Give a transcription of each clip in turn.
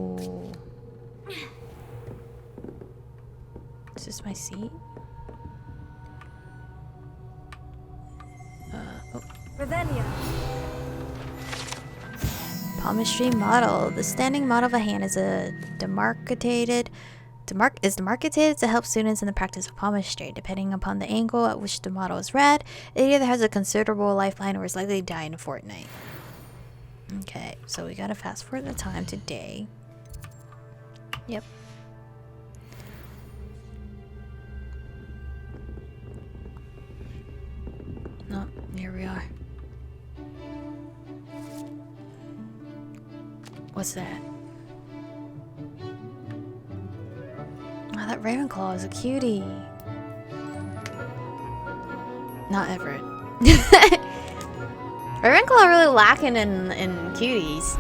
Ooh. Is this my seat? Oh. Revelia. Palmistry model. The standing model of a hand is demarcated to help students in the practice of palmistry. Depending upon the angle at which the model is read, it either has a considerable lifeline or is likely to die in a fortnight. Okay, so we gotta fast forward the time today. Yep. Oh, here we are. What's that? Oh, that Ravenclaw is a cutie. Not Everett. Ravenclaw really lacking in cuties.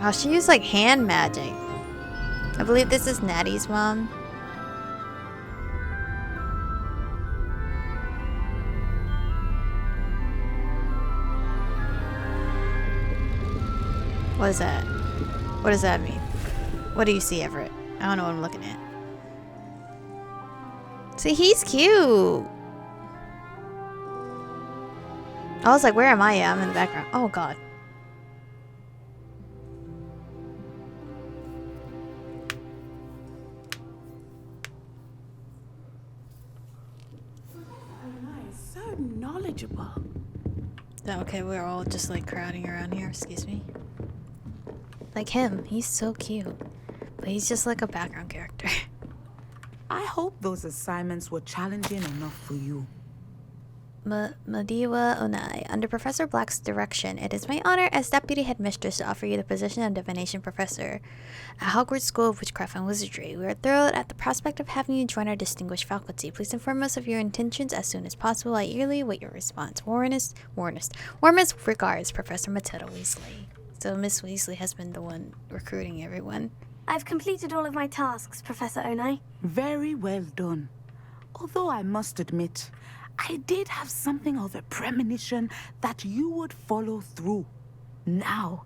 Oh, she used like hand magic. I believe this is Natty's mom. What is that? What does that mean? What do you see, Everett? I don't know what I'm looking at. See, he's cute. I was like, where am I? Yeah, I'm in the background. Oh, God. So knowledgeable. Okay, we're all just like crowding around here. Excuse me. Like him. He's so cute. But he's just like a background character. I hope those assignments were challenging enough for you. Madiwa Onai. Under Professor Black's direction, it is my honor as Deputy Headmistress to offer you the position of Divination Professor at Hogwarts School of Witchcraft and Wizardry. We are thrilled at the prospect of having you join our distinguished faculty. Please inform us of your intentions as soon as possible. I eagerly await your response. Warmest regards, Professor Matilda Weasley. So Miss Weasley has been the one recruiting everyone. I've completed all of my tasks, Professor Onai. Very well done. Although I must admit, I did have something of a premonition that you would follow through. Now,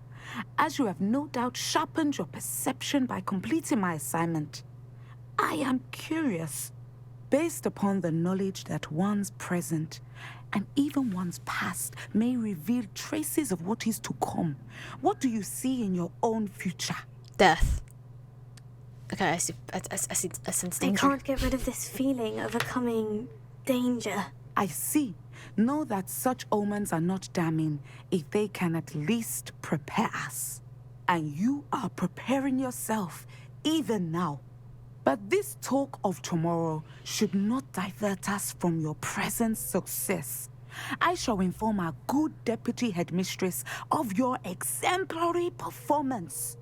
as you have no doubt sharpened your perception by completing my assignment, I am curious, based upon the knowledge that one's present and even one's past may reveal traces of what is to come. What do you see in your own future? Death. Okay, I sense danger. I can't get rid of this feeling of a coming danger. I see. Know that such omens are not damning if they can at least prepare us. And you are preparing yourself, even now. But this talk of tomorrow should not divert us from your present success. I shall inform our good Deputy Headmistress of your exemplary performance.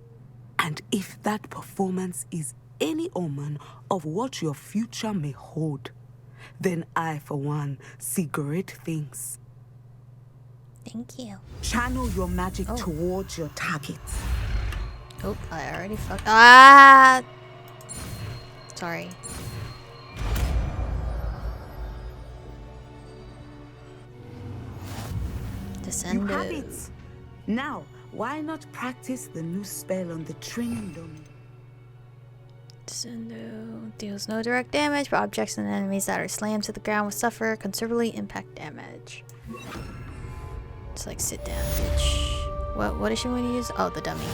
And if that performance is any omen of what your future may hold, then I, for one, see great things. Thank you. Channel your magic towards your target. Oh, I already fucked. Ah! Sorry. You have it. Now, why not practice the new spell on the training dummy? Descendo deals no direct damage, but objects and enemies that are slammed to the ground will suffer considerably impact damage. It's like sit down, bitch. What does she want to use? Oh, the dummy.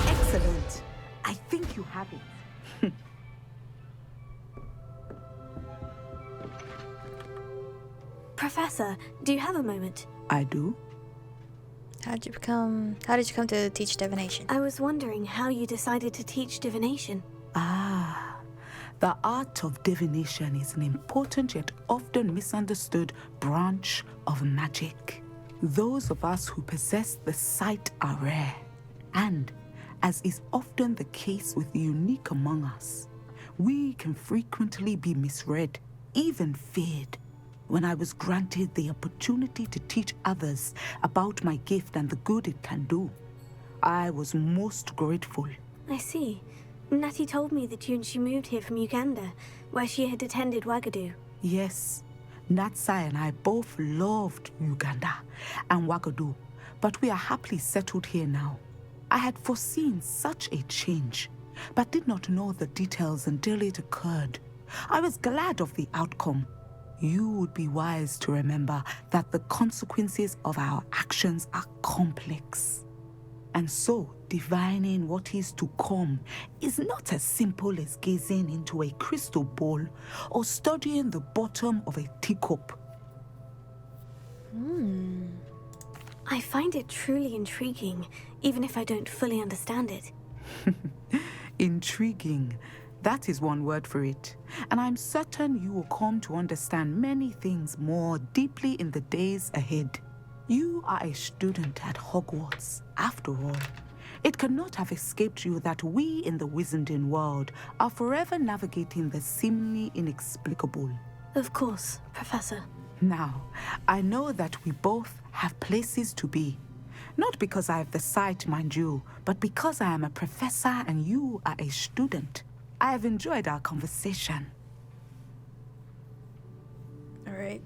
Excellent. I think you have it. Professor, do you have a moment? I do. How did you come to teach divination? I was wondering how you decided to teach divination. The art of divination is an important yet often misunderstood branch of magic. Those of us who possess the sight are rare, and, as is often the case with the unique among us, we can frequently be misread, even feared. When I was granted the opportunity to teach others about my gift and the good it can do, I was most grateful. I see. Natty told me that you and she moved here from Uganda, where she had attended Wagadu. Yes, Natsai and I both loved Uganda and Wagadu, but we are happily settled here now. I had foreseen such a change, but did not know the details until it occurred. I was glad of the outcome. You would be wise to remember that the consequences of our actions are complex. And so, divining what is to come is not as simple as gazing into a crystal ball or studying the bottom of a teacup. I find it truly intriguing, even if I don't fully understand it. Intriguing. That is one word for it. And I'm certain you will come to understand many things more deeply in the days ahead. You are a student at Hogwarts, after all. It cannot have escaped you that we in the Wizarding world are forever navigating the seemingly inexplicable. Of course, Professor. Now, I know that we both have places to be. Not because I have the sight, mind you, but because I am a professor and you are a student. I have enjoyed our conversation. Alright.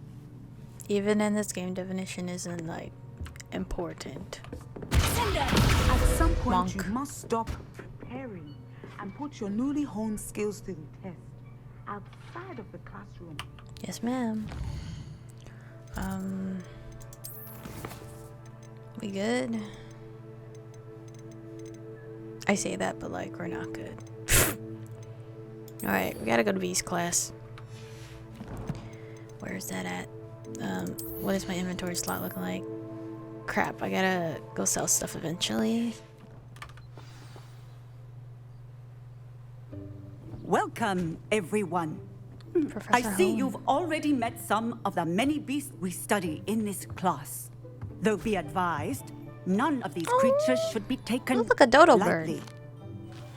Even in this game, divination isn't, like, important. At some point, Monk. you must stop preparing and put your newly honed skills to the test outside of the classroom. Yes, ma'am. We good? I say that, but, like, we're not good. Alright, we gotta go to B's class. Where's that at? What is my inventory slot looking like? Crap, I gotta go sell stuff eventually. Welcome, everyone. Professor I see Home. you've already met some of the many beasts we study in this class. Though be advised, none of these creatures should be taken looks like a dodo bird. lightly.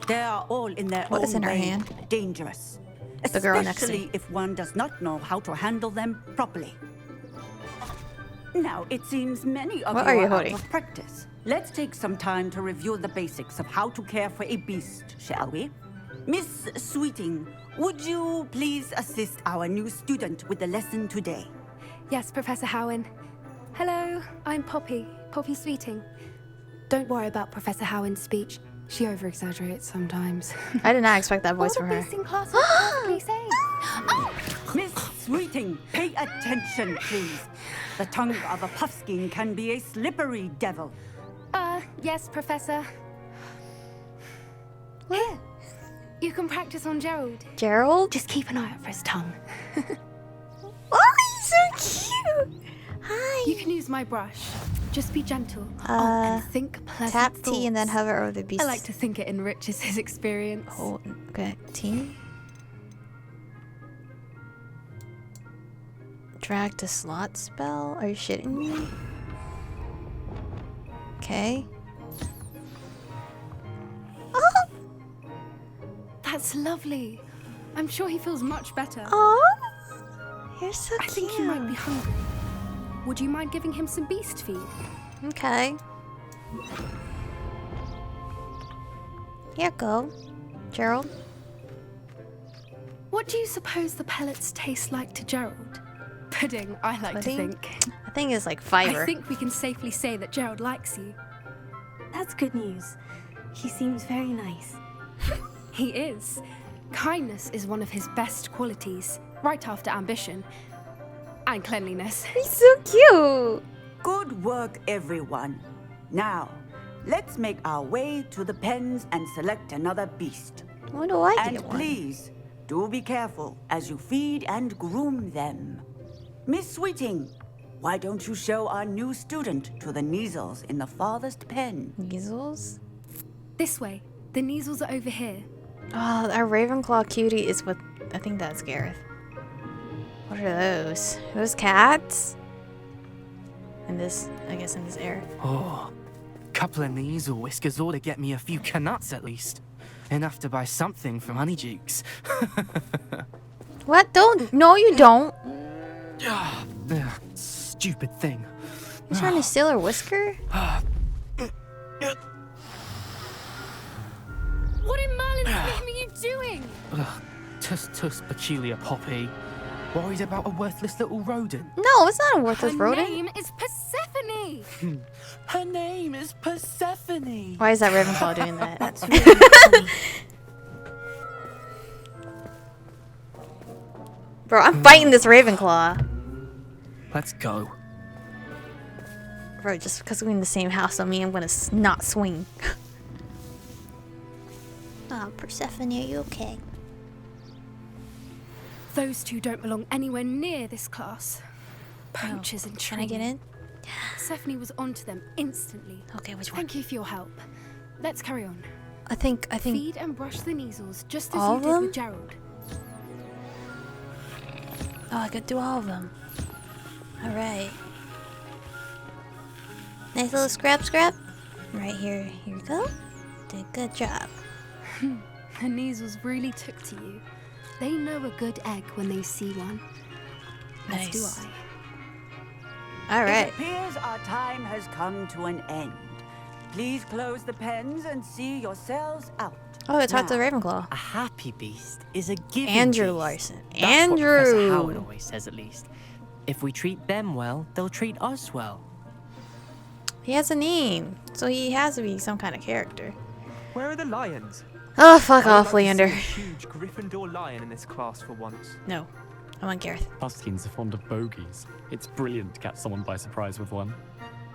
They are all in their What own is in her way hand? dangerous. The girl next to Especially me. if one does not know how to handle them properly. Now, it seems many of What you are you are out holding? of practice. Let's take some time to review the basics of how to care for a beast, shall we? Miss Sweeting, would you please assist our new student with the lesson today? Yes, Professor Howin. Hello, I'm Poppy Sweeting. Don't worry about Professor Howin's speech. She over-exaggerates sometimes. I did not expect that voice All from the her. beasts in class will possibly say. Oh! Miss Sweeting, pay attention, please. The tongue of a puffskein can be a slippery devil. Yes, Professor. Here, you can practice on Gerald. Gerald? Just keep an eye out for his tongue. Oh, he's so cute! Hi! You can use my brush. Just be gentle. And think pleasant Tap thoughts. T and then hover over the beast. I like to think it enriches his experience. Oh, okay. T? Drag to slot spell? Are you shitting me? Okay. Oh! That's lovely. I'm sure he feels much better. Oh! You're so I cute. think he might be hungry. Would you mind giving him some beast feed? Okay. Here go. Gerald. What do you suppose the pellets taste like to Gerald? Pudding, I like Pudding? to think. I think it's like I fiber. think we can safely say that Gerald likes you. That's good news. He seems very nice. He is. Kindness is one of his best qualities, right after ambition. And cleanliness. He's so cute. Good work, everyone. Now, let's make our way to the pens and select another beast. When do I And get one? please, do be careful as you feed and groom them. Miss Sweeting, why don't you show our new student to the Neasels in the farthest pen? Measles? This way. The Neasels are over here. Oh, our Ravenclaw cutie is what I think that's Gareth. What are those? Those cats? In this, I guess in this air. Oh, couple of Neasel whiskers ought to get me a few canuts at least. Enough to buy something from Honeydukes. What? Don't. No, you don't. Stupid thing. You trying to steal her whisker? What in Merlin's name are you doing? Tus peculiar Poppy. Worried about a worthless little rodent? No, it's not a worthless Her rodent. name is Persephone! Her name is Persephone! Why is that Ravenclaw doing that? That's really funny. Bro, I'm fighting this Ravenclaw. Let's go. Bro, just because we're in the same house don't mean I'm gonna not swing. Oh, Persephone, are you okay? Those two don't belong anywhere near this class. Poachers and Can I get in? Persephone was onto them instantly. Okay, which one? Thank you for your help. Let's carry on. I think. Feed and brush the measles just as All you of did them? with Gerald. Oh, I could do all of them. All right. Nice little scrap. Right here. Here you go. Did a good job. The measles really took to you. They know a good egg when they see one. As do Nice. I. All right. It appears our time has come to an end. Please close the pens and see yourselves out. Oh, it's talked to Now, Ravenclaw. A happy beast is a giving Andrew beast. Larson. That's what Professor Andrew. Howard always says, at least. If we treat them well, they'll treat us well. He has a name, so he has to be some kind of character. Where are the lions? Oh, fuck I would off, like to Leander. see a huge Gryffindor lion in this class for once. No, I want Gareth. Puskins are fond of bogies. It's brilliant to catch someone by surprise with one.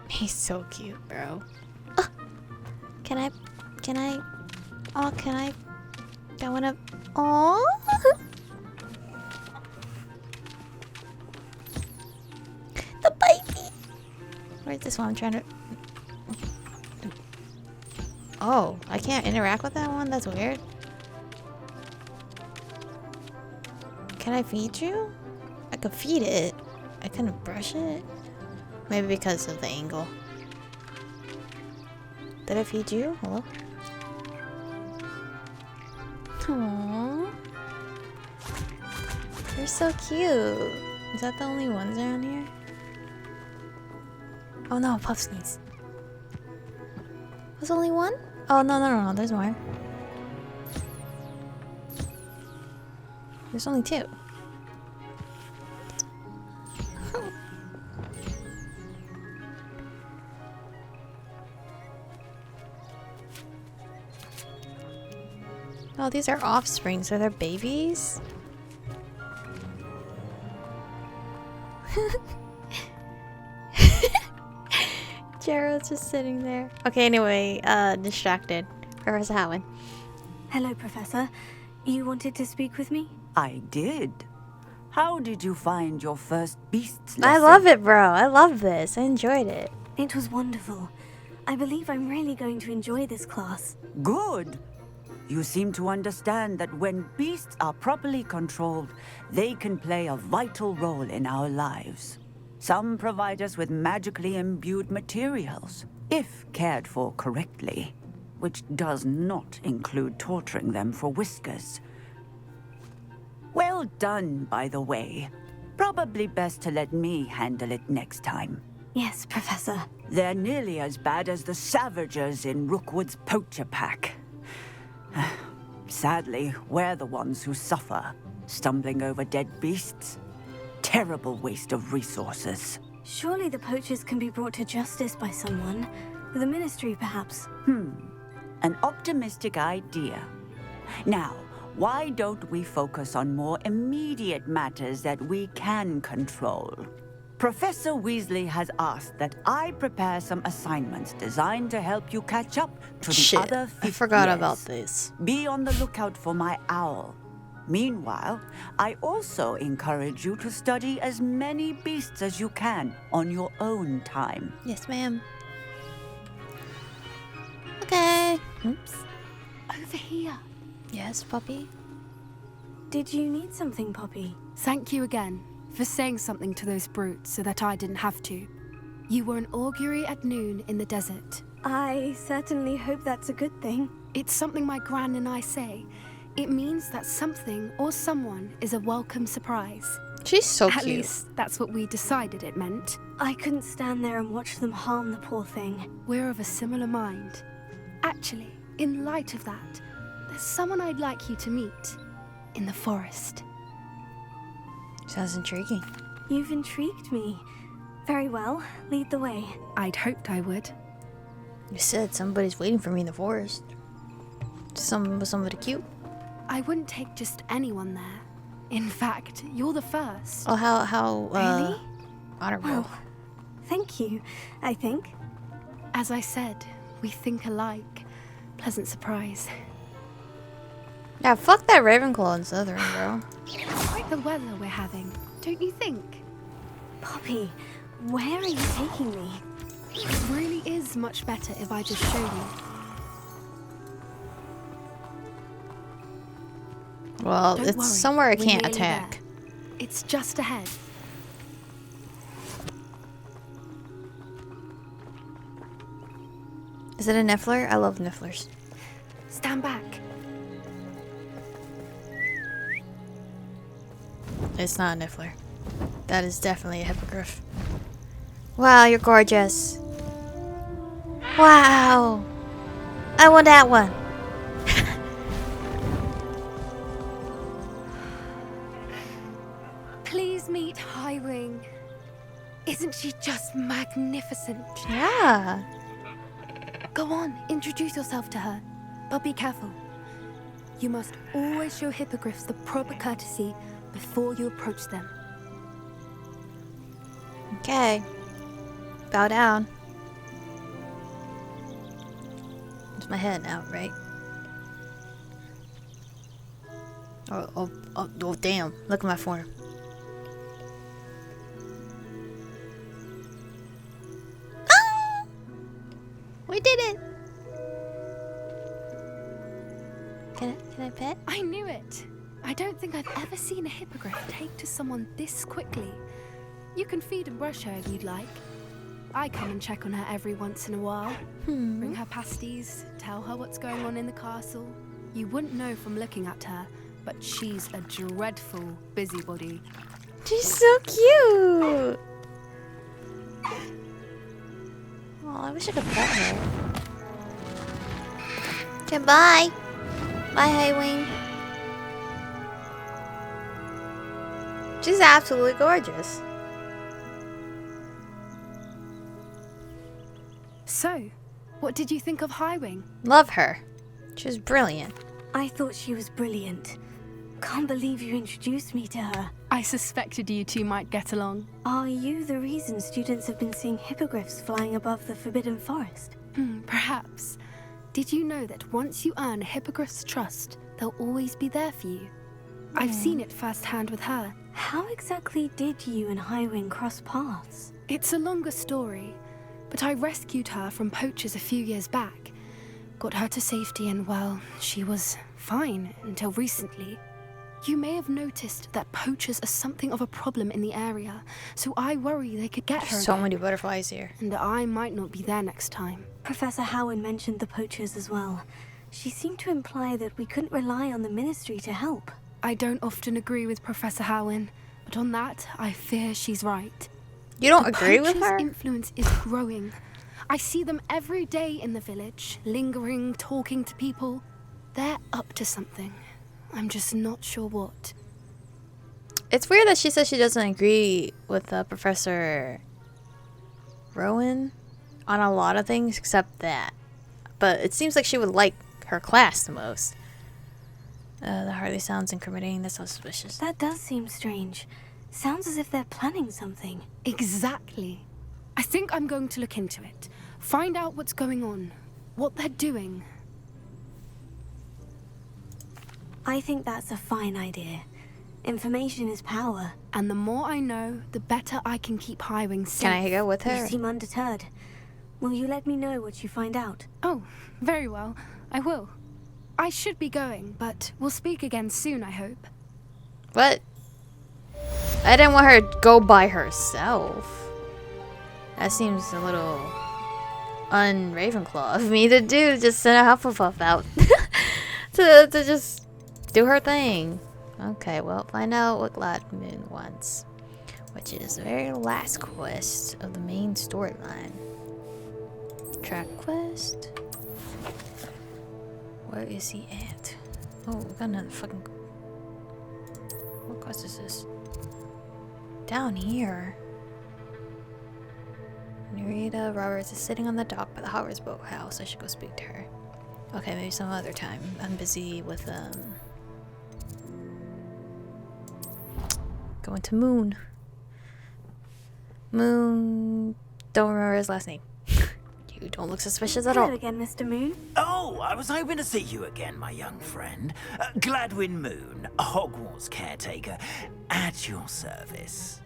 He's so cute, bro. Oh, can I? Oh, can I? I wanna. Oh. The baby. Where's this one? I'm trying to. Oh, I can't interact with that one? That's weird. Can I feed you? I could feed it. I couldn't brush it. Maybe because of the angle. Did I feed you? Hello? Aww. You're so cute. Is that the only ones around here? Oh no, Puff sneeze. Was only one? Oh no, there's more. There's only two. Oh, these are offspring, so they're babies? Gerald's just sitting there. Okay, anyway, distracted. Professor Howard. Hello, Professor. You wanted to speak with me? I did. How did you find your first beasts lesson? I love it, bro. I love this. I enjoyed it. It was wonderful. I believe I'm really going to enjoy this class. Good. You seem to understand that when beasts are properly controlled, they can play a vital role in our lives. Some provide us with magically imbued materials, if cared for correctly, which does not include torturing them for whiskers. Well done, by the way. Probably best to let me handle it next time. Yes, Professor. They're nearly as bad as the Savagers in Rookwood's poacher pack. Sadly, we're the ones who suffer, stumbling over dead beasts. Terrible waste of resources. Surely the poachers can be brought to justice by someone. The Ministry, perhaps. An optimistic idea. Now, why don't we focus on more immediate matters that we can control? Professor Weasley has asked that I prepare some assignments designed to help you catch up to the Shit, other I 5th forgot years. about this. Be on the lookout for my owl. Meanwhile, I also encourage you to study as many beasts as you can on your own time. Yes, ma'am. Okay. Oops. Over here. Yes, puppy. Did you need something, Poppy? Thank you again for saying something to those brutes so that I didn't have to. You were an augury at noon in the desert. I certainly hope that's a good thing. It's something my gran and I say. It means that something or someone is a welcome surprise. She's so At cute. least that's what we decided it meant. I couldn't stand there and watch them harm the poor thing. We're of a similar mind. Actually, in light of that, there's someone I'd like you to meet in the forest. Sounds intriguing. You've intrigued me. Very well. Lead the way. I'd hoped I would. You said somebody's waiting for me in the forest. Somebody cute. I wouldn't take just anyone there. In fact, you're the first. Oh, how Really? honorable. Well, thank you, I think. As I said, we think alike. Pleasant surprise. Yeah, fuck that Ravenclaw and Southern, bro. Quite the weather we're having, don't you think? Poppy, where are you taking me? It really is much better if I just show you. Well, Don't it's worry, somewhere I we're can't nearly attack. there. It's just ahead. Is it a Niffler? I love Nifflers. Stand back. It's not a Niffler. That is definitely a hippogriff. Wow, you're gorgeous. Wow. I want that one. Please meet Highwing. Isn't she just magnificent? Yeah. Go on, introduce yourself to her. But be careful. You must always show hippogriffs the proper courtesy before you approach them. Okay. Bow down. It's my head now, right? Oh, damn. Look at my form. Ah! We did it! Can I pet? I knew it. I don't think I've ever seen a hippogriff take to someone this quickly. You can feed and brush her if you'd like. I come and check on her every once in a while. Bring her pasties, tell her what's going on in the castle. You wouldn't know from looking at her, but she's a dreadful busybody. She's so cute! Oh, I wish I could pet her. Goodbye! Bye, Highwing. She's absolutely gorgeous. So, what did you think of Highwing? Love her. She was brilliant. I thought she was brilliant. Can't believe you introduced me to her. I suspected you two might get along. Are you the reason students have been seeing hippogriffs flying above the Forbidden Forest? Perhaps. Did you know that once you earn a hippogriff's trust, they'll always be there for you? I've seen it firsthand with her. How exactly did you and Highwing cross paths? It's a longer story, but I rescued her from poachers a few years back. Got her to safety and, well, she was fine until recently. You may have noticed that poachers are something of a problem in the area, so I worry they could get her So again, many butterflies here. and I might not be there next time. Professor Howin mentioned the poachers as well. She seemed to imply that we couldn't rely on the Ministry to help. I don't often agree with Professor Howin, but on that, I fear she's right. You don't The agree with poachers' her? influence is growing. I see them every day in the village, lingering, talking to people. They're up to something. I'm just not sure what. It's weird that she says she doesn't agree with Professor Rowan on a lot of things except that. But it seems like she would like her class the most. That hardly sounds incriminating. That's so suspicious. That does seem strange. Sounds as if they're planning something. Exactly. I think I'm going to look into it. Find out what's going on. What they're doing. I think that's a fine idea. Information is power. And the more I know, the better I can keep Highwing safe. Can I go with You her? seem undeterred. Will you let me know what you find out? Oh, very well. I will. I should be going, but we'll speak again soon, I hope. What? I didn't want her to go by herself. That seems a little un-Ravenclaw of me to do. Just send a Hufflepuff out to just do her thing. Okay, well, find out what Gladman wants, which is the very last quest of the main storyline. Track quest. Where is he at? Oh, we got another fucking. What quest is this? Down here. Narita Roberts is sitting on the dock by the Hogwarts boathouse. I should go speak to her. Okay, maybe some other time. I'm busy with going to Moon. Moon. Don't remember his last name. You don't look suspicious at all. Hello again, Mr. Moon. Oh, I was hoping to see you again, my young friend. Gladwin Moon, Hogwarts caretaker, at your service.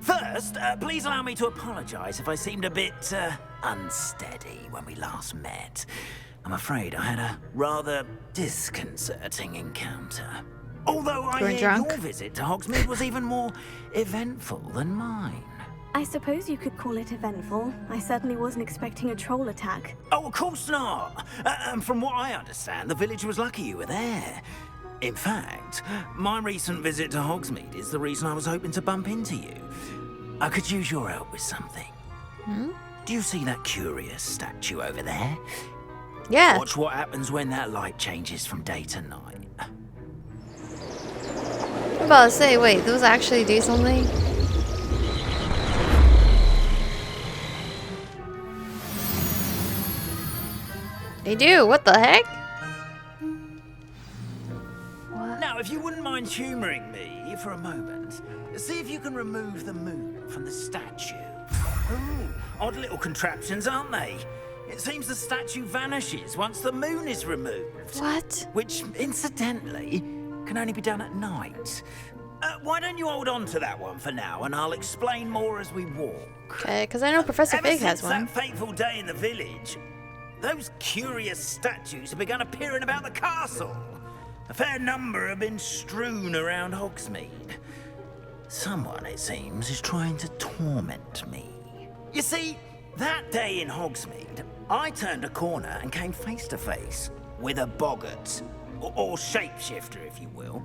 First, please allow me to apologize if I seemed a bit unsteady when we last met. I'm afraid I had a rather disconcerting encounter. Although I hear your visit to Hogsmeade was even more eventful than mine. I suppose you could call it eventful. I certainly wasn't expecting a troll attack. Oh, of course not. And from what I understand, the village was lucky you were there. In fact, my recent visit to Hogsmeade is the reason I was hoping to bump into you. I could use your help with something. Do you see that curious statue over there? Yeah. Watch what happens when that light changes from day to night. I'm about to say, wait, those actually do something? They do. What the heck? What? Now, if you wouldn't mind humoring me for a moment, see if you can remove the moon from the statue. Ooh, odd little contraptions, aren't they? It seems the statue vanishes once the moon is removed. What? Which, incidentally, can only be done at night. Why don't you hold on to that one for now, and I'll explain more as we walk. Okay, because I know Professor Fig has one. Ever since that fateful day in the village, those curious statues have begun appearing about the castle. A fair number have been strewn around Hogsmeade. Someone, it seems, is trying to torment me. You see, that day in Hogsmeade, I turned a corner and came face to face with a boggart, or shapeshifter, if you will,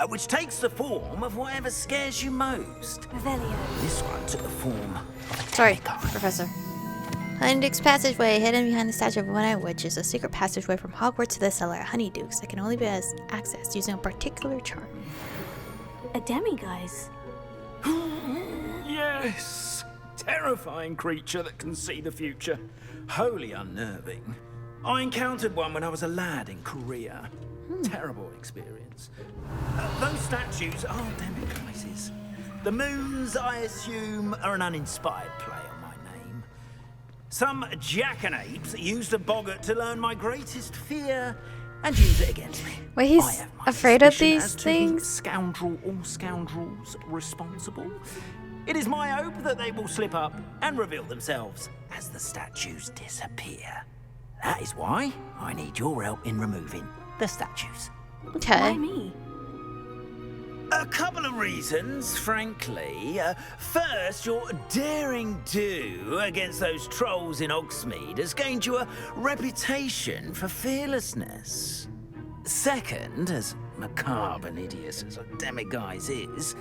which takes the form of whatever scares you most. Revelio. This one took the form of a Sorry, demigod. Professor. Honeydukes Passageway, hidden behind the statue of a one-eyed witch, is a secret passageway from Hogwarts to the cellar at Honeydukes that can only be accessed using a particular charm. A demiguise. Yes! Terrifying creature that can see the future. Wholly unnerving. I encountered one when I was a lad in Korea. Terrible experience. Those statues are demiguises. The moons, I assume, are an uninspired play on my name. Some jackanapes used a boggart to learn my greatest fear and use it against me. Wait, he's afraid of these things? Scoundrel or scoundrels responsible. It is my hope that they will slip up and reveal themselves as the statues disappear. That is why I need your help in removing the statues. Okay. Why me? A couple of reasons, frankly. First, your daring do against those trolls in Hogsmeade has gained you a reputation for fearlessness. Second, as macabre and hideous as a demiguise is,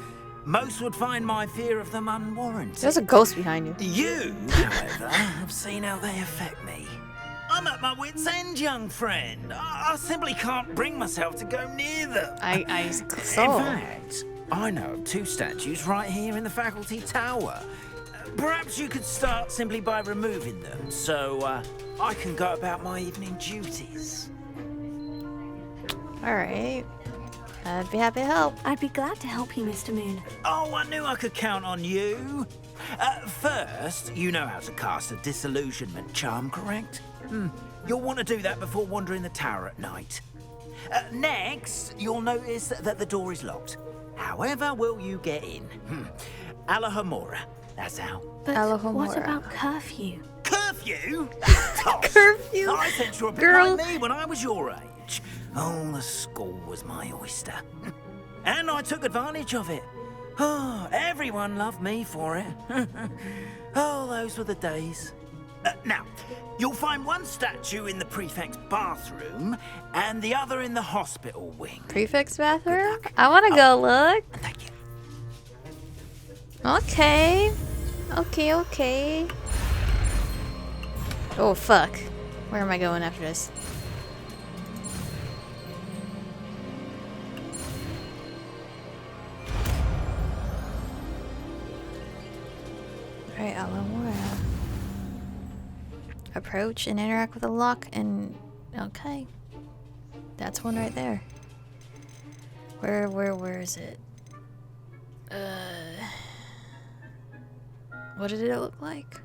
most would find my fear of them unwarranted. There's a ghost behind you. You, however, have seen how they affect me. I'm at my wit's end, young friend. I simply can't bring myself to go near them. I so. In fact, I know of two statues right here in the faculty tower. Perhaps you could start simply by removing them, so I can go about my evening duties. Alright. I'd be happy to help. I'd be glad to help you, Mr. Moon. Oh, I knew I could count on you. First, you know how to cast a disillusionment charm, correct? You'll want to do that before wandering the tower at night. Next, you'll notice that the door is locked. However will you get in? Alahomora, that's how. But Alahomora. what about curfew? Curfew? Tosh. Curfew? I think you're a bit Girl. like me when I was your age. Oh, the school was my oyster. And I took advantage of it. Oh, everyone loved me for it. Oh, those were the days. Now, you'll find one statue in the prefect's bathroom and the other in the hospital wing. Prefect's bathroom? I want to go look. Thank you. Okay. Okay. Oh, fuck. Where am I going after this? Alright, Alamora. Approach and interact with a lock and... Okay. That's one right there. Where is it? What did it look like?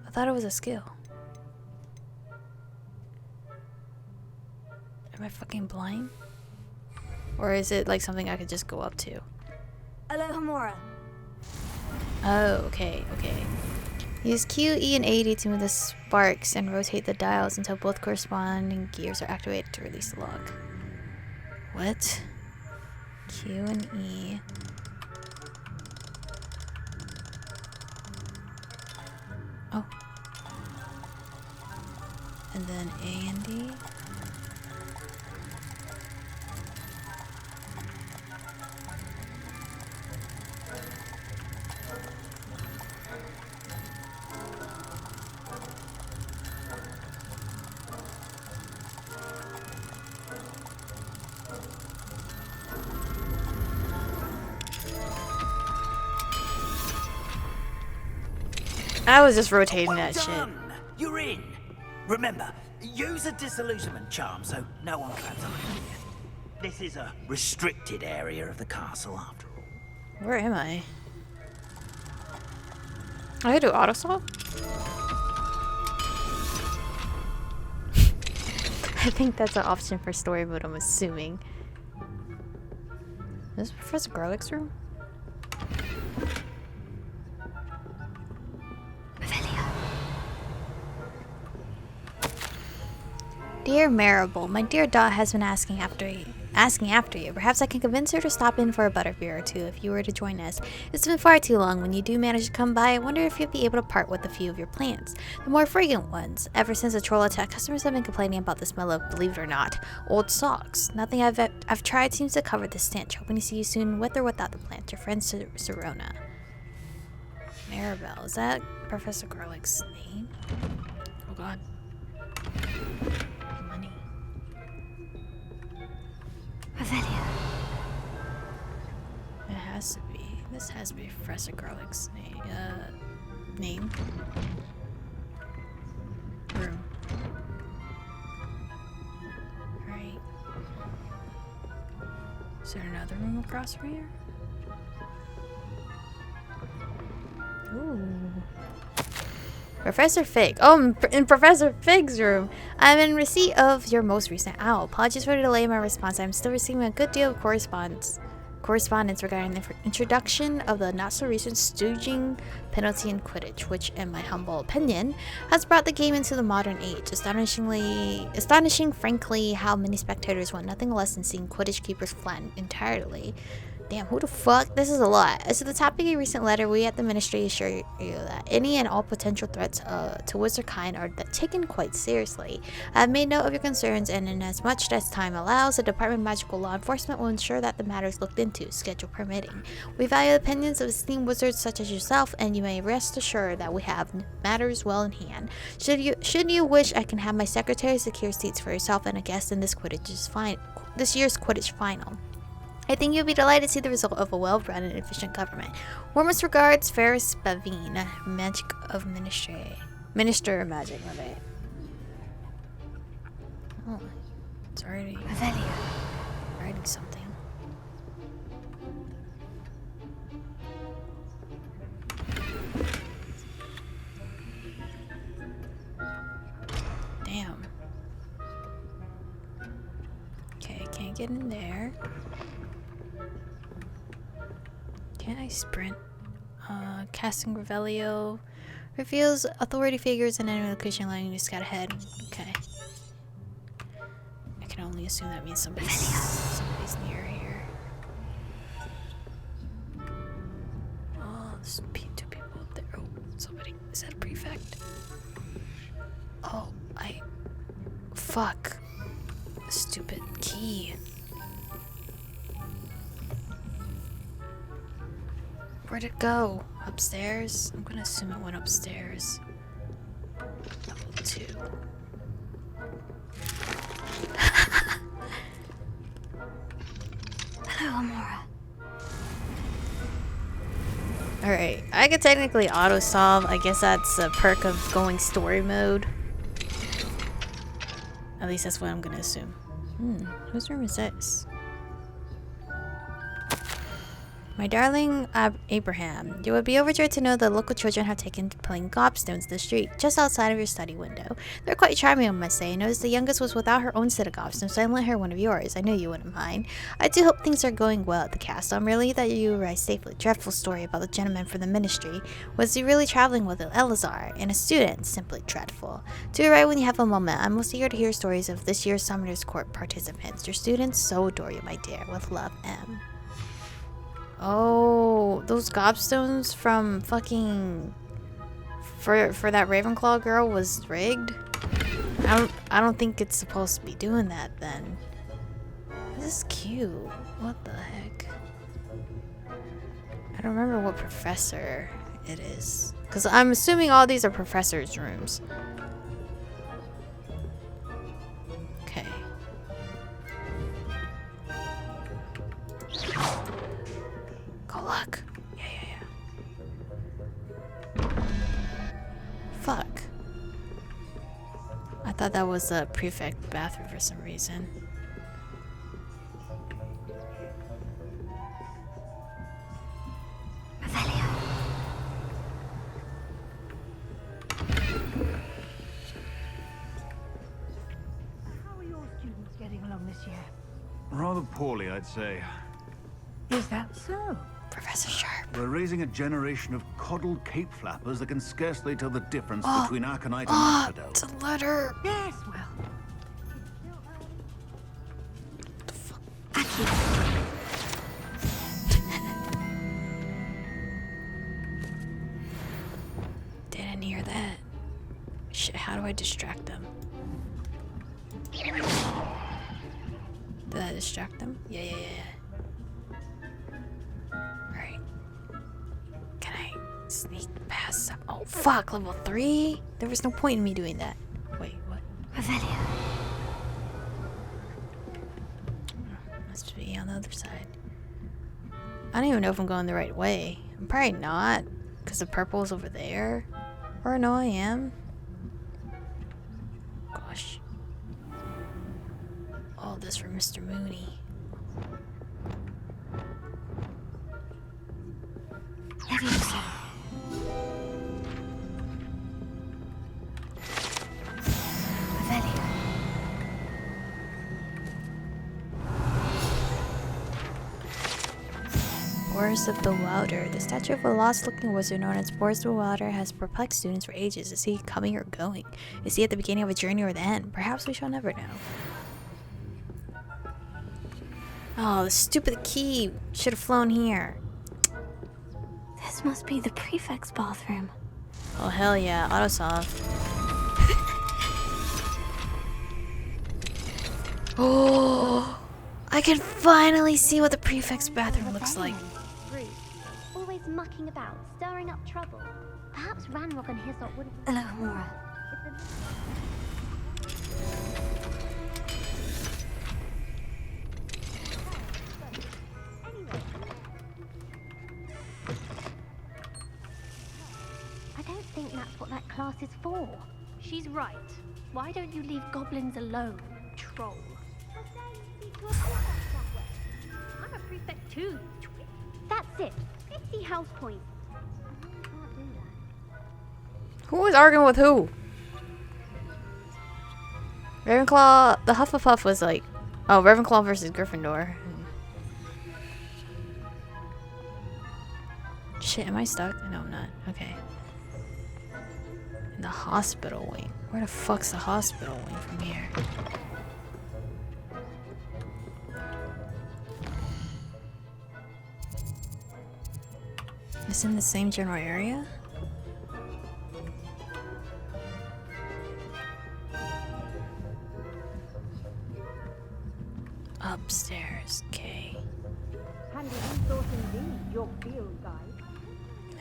I thought it was a skill. Am I fucking blind? Or is it like something I could just go up to? Alohomora. Oh, okay. Use Q, E, and A to move the sparks and rotate the dials until both corresponding gears are activated to release the lock. What? Q and E. Oh. And then A and D. I was just rotating that shit. You're in. Remember, use a disillusionment charm so no one claps on you. This is a restricted area of the castle, after all. Where am I? I do auto solve? I think that's an option for story mode, I'm assuming. Is this Professor Garlick's room? Dear Marable, my dear Dot has been asking after you. Perhaps I can convince her to stop in for a butterbeer or two if you were to join us. It's been far too long. When you do manage to come by, I wonder if you'll be able to part with a few of your plants. The more fragrant ones. Ever since the troll attack, customers have been complaining about the smell of, believe it or not, old socks. Nothing I've tried seems to cover the stench. Hoping to see you soon with or without the plants. Your friend Serona. Maribel, is that Professor Garlick's name? Oh god. Money. Revelia. It has to be. This has to be Professor Garlick's name. Room. Right. Is there another room across from here? Ooh. Professor Fig. Oh, in Professor Fig's room. I'm in receipt of your most recent owl. Apologies for the delay in my response. I'm still receiving a good deal of correspondence regarding the introduction of the not-so-recent stooging penalty in Quidditch, which, in my humble opinion, has brought the game into the modern age. Astonishing, frankly, how many spectators want nothing less than seeing Quidditch keepers flattened entirely. Damn, who the fuck? This is a lot. As to the topic of your recent letter, we at the Ministry assure you that any and all potential threats to wizard kind are taken quite seriously. I have made note of your concerns, and in as much as time allows, the Department of Magical Law Enforcement will ensure that the matter is looked into, schedule permitting. We value the opinions of esteemed wizards such as yourself, and you may rest assured that we have matters well in hand. Should you wish, I can have my secretary secure seats for yourself and a guest in this year's Quidditch final. I think you'll be delighted to see the result of a well-run and efficient government. Warmest regards, Ferris Bavine, Minister of Magic, my bad. Oh, it's already writing something. Damn. Okay, can't get in there. Can I sprint? Casting Revelio reveals authority figures and enemy location, allowing you to scout ahead. Okay. I can only assume that means somebody's near here. Oh, there's two people up there. Oh, somebody. Is that a prefect? Oh, fuck. Stupid key. Where'd it go? Upstairs? I'm gonna assume it went upstairs. Level 2. Hello, Amora. Alright, I could technically auto-solve. I guess that's a perk of going story mode. At least that's what I'm gonna assume. Whose room is this? My darling Abraham, you would be overjoyed to know that local children have taken to playing gobstones in the street, just outside of your study window. They're quite charming, I must say. I noticed the youngest was without her own set of gobstones, so I lent her one of yours. I knew you wouldn't mind. I do hope things are going well at the castle. I'm relieved that you arrived safely. Dreadful story about the gentleman from the ministry. Was he really traveling with Eleazar and a student? Simply dreadful. Do write when you have a moment. I'm most eager to hear stories of this year's Summoner's Court participants. Your students so adore you, my dear. With love, M. Oh, those gobstones from fucking for that Ravenclaw girl was rigged. I don't think it's supposed to be doing that then. This is cute. What the heck? I don't remember what professor it is, because I'm assuming all these are professors' rooms. Okay. Go look. Yeah. Fuck. I thought that was a prefect bathroom for some reason. How are your students getting along this year? Rather poorly, I'd say. Is that so? Professor Sharp. We're raising a generation of coddled cape flappers that can scarcely tell the difference between aconite and asphodel. It's a letter. Yes, well. What the fuck? Didn't hear that. Shit, how do I distract them? Did I distract them? Yeah. Right. Can I sneak past them? Oh, fuck, level 3? There was no point in me doing that. Wait, what? Revelio. Must be on the other side. I don't even know if I'm going the right way. I'm probably not, because the purple is over there. Or no, I am. Gosh. All this for Mr. Mooney. Leviosa. Revelio. Boris of the Wilder. The statue of a lost-looking wizard known as Boris the Wilder has perplexed students for ages. Is he coming or going? Is he at the beginning of a journey or the end? Perhaps we shall never know. Oh, the stupid key should have flown here. This must be the prefect's bathroom. Oh, hell yeah. Autosolve. Oh, I can finally see what the prefect's bathroom looks like. Rude. Always mucking about, stirring up trouble. Perhaps Ranrock and Hyssop wouldn't... Alohomora. I don't think that's what that class is for. She's right. Why don't you leave goblins alone, troll? I'm a prefect too. That's it. 50 house points. Can't do that. Who was arguing with who? Ravenclaw, the Hufflepuff was like, oh, Ravenclaw versus Gryffindor. Shit, am I stuck? No, I'm not. Okay. In the hospital wing. Where the fuck's the hospital wing from here? It's in the same general area? Upstairs, okay.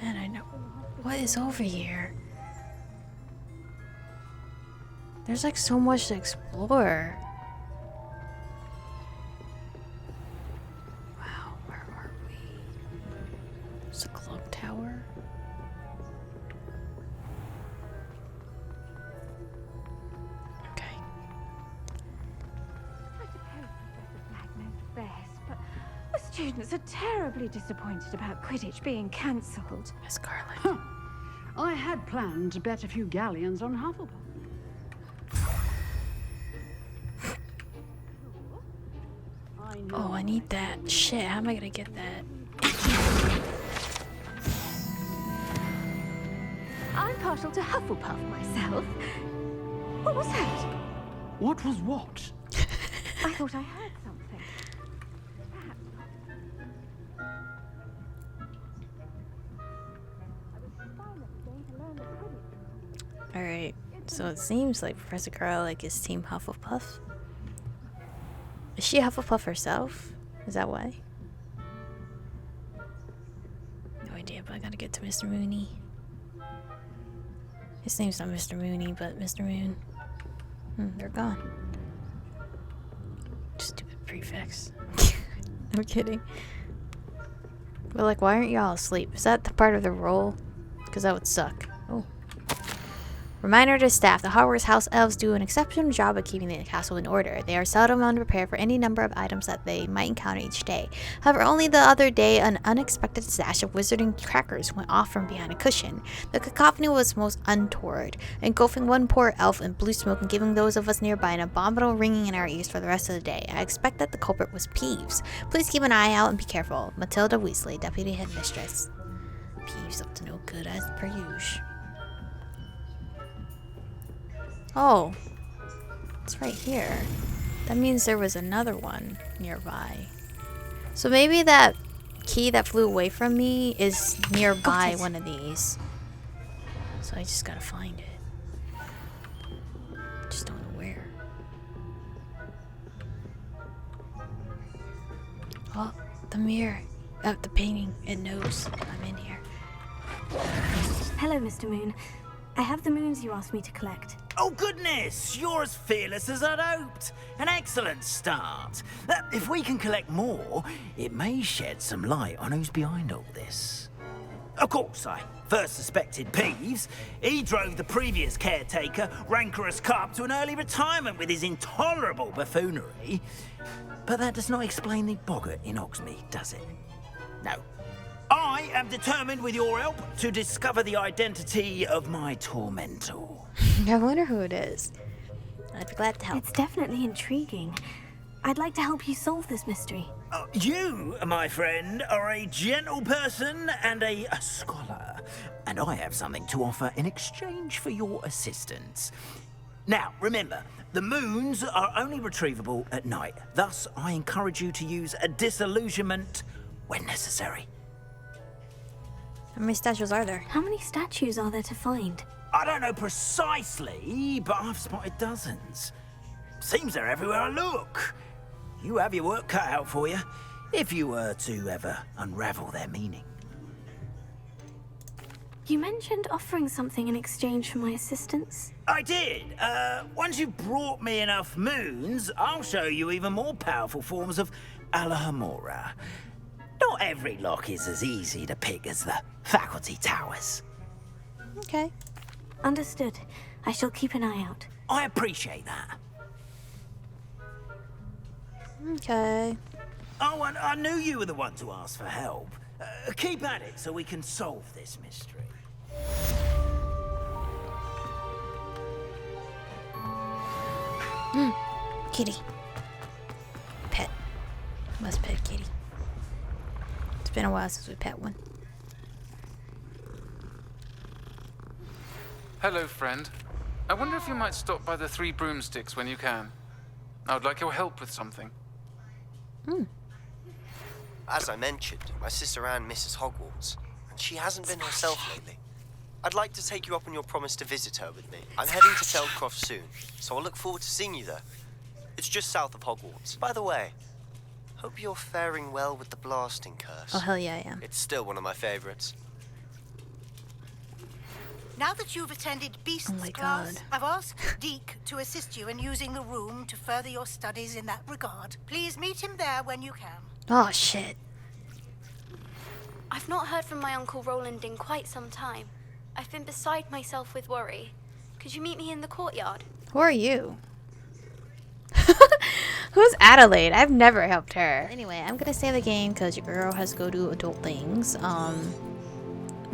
Man, I know. What is over here? There's like so much to explore. Wow, where are we? There's a clock tower. students are terribly disappointed about Quidditch being cancelled. Miss Scarlet. Huh. I had planned to bet a few galleons on Hufflepuff. Oh, I need that. Shit, how am I gonna get that? I'm partial to Hufflepuff myself. What was that? What was what? I thought I heard something. Alright, so it seems like Professor Garlic is Team Hufflepuff. Is she Hufflepuff herself? Is that why? No idea, but I gotta get to Mr. Mooney. His name's not Mr. Mooney, but Mr. Moon. They're gone. Stupid prefects. I'm kidding. But like, why aren't y'all asleep? Is that the part of the role? Because that would suck. Oh. Reminder to staff, the Hogwarts House Elves do an exceptional job of keeping the castle in order. They are seldom unprepared for any number of items that they might encounter each day. However, only the other day, an unexpected stash of wizarding crackers went off from behind a cushion. The cacophony was most untoward, engulfing one poor elf in blue smoke and giving those of us nearby an abominable ringing in our ears for the rest of the day. I expect that the culprit was Peeves. Please keep an eye out and be careful. Matilda Weasley, Deputy Headmistress. Peeves up to no good as per usual. Oh, it's right here. That means there was another one nearby. So maybe that key that flew away from me is nearby one of these. So I just gotta find it. Just don't know where. Oh, the mirror. The painting. It knows I'm in here. Hello, Mr. Moon. I have the moons you asked me to collect. Oh goodness, you're as fearless as I'd hoped. An excellent start. If we can collect more, it may shed some light on who's behind all this. Of course, I first suspected Peeves. He drove the previous caretaker, rancorous Carp, to an early retirement with his intolerable buffoonery. But that does not explain the boggart in Hogsmeade, does it? No. I am determined, with your help, to discover the identity of my tormentor. I wonder who it is. I'd be glad to help. It's definitely intriguing. I'd like to help you solve this mystery. You, my friend, are a gentle person and a scholar, and I have something to offer in exchange for your assistance. Now, remember, the moons are only retrievable at night. Thus, I encourage you to use a disillusionment when necessary. How many statues are there? How many statues are there to find? I don't know precisely, but I've spotted dozens. Seems they're everywhere I look. You have your work cut out for you, if you were to ever unravel their meaning. You mentioned offering something in exchange for my assistance. I did. Once you've brought me enough moons, I'll show you even more powerful forms of Alohomora. Not every lock is as easy to pick as the faculty towers. Okay. Understood. I shall keep an eye out. I appreciate that. Okay. Oh, and I knew you were the one to ask for help. Keep at it so we can solve this mystery. Kitty. Pet. Must pet kitty. It's been a while since we pet one. Hello, friend. I wonder if you might stop by the Three Broomsticks when you can. I would like your help with something. As I mentioned, my sister Anne misses Hogwarts, and she hasn't been herself lately. I'd like to take you up on your promise to visit her with me. I'm heading to Feldcroft soon, so I'll look forward to seeing you there. It's just south of Hogwarts. By the way, hope you're faring well with the blasting curse. Oh, hell yeah, I am. It's still one of my favorites. Now that you've attended Beast's class, I've asked Deke to assist you in using the room to further your studies in that regard. Please meet him there when you can. Oh, shit. I've not heard from my Uncle Roland in quite some time. I've been beside myself with worry. Could you meet me in the courtyard? Who are you? Who's Adelaide? I've never helped her. Anyway, I'm gonna save the game because your girl has to go do adult things.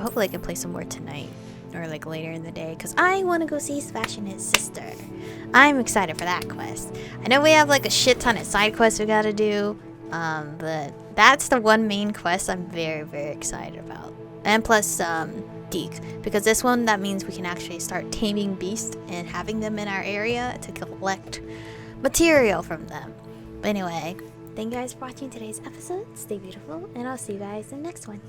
Hopefully I can play some more tonight or like later in the day because I want to go see Sebastian and his sister. I'm excited for that quest. I know we have like a shit ton of side quests we gotta do, but that's the one main quest I'm very, very excited about. And plus, Deke, because this one, that means we can actually start taming beasts and having them in our area to collect material from them. But anyway, thank you guys for watching today's episode. Stay beautiful, and I'll see you guys in the next one.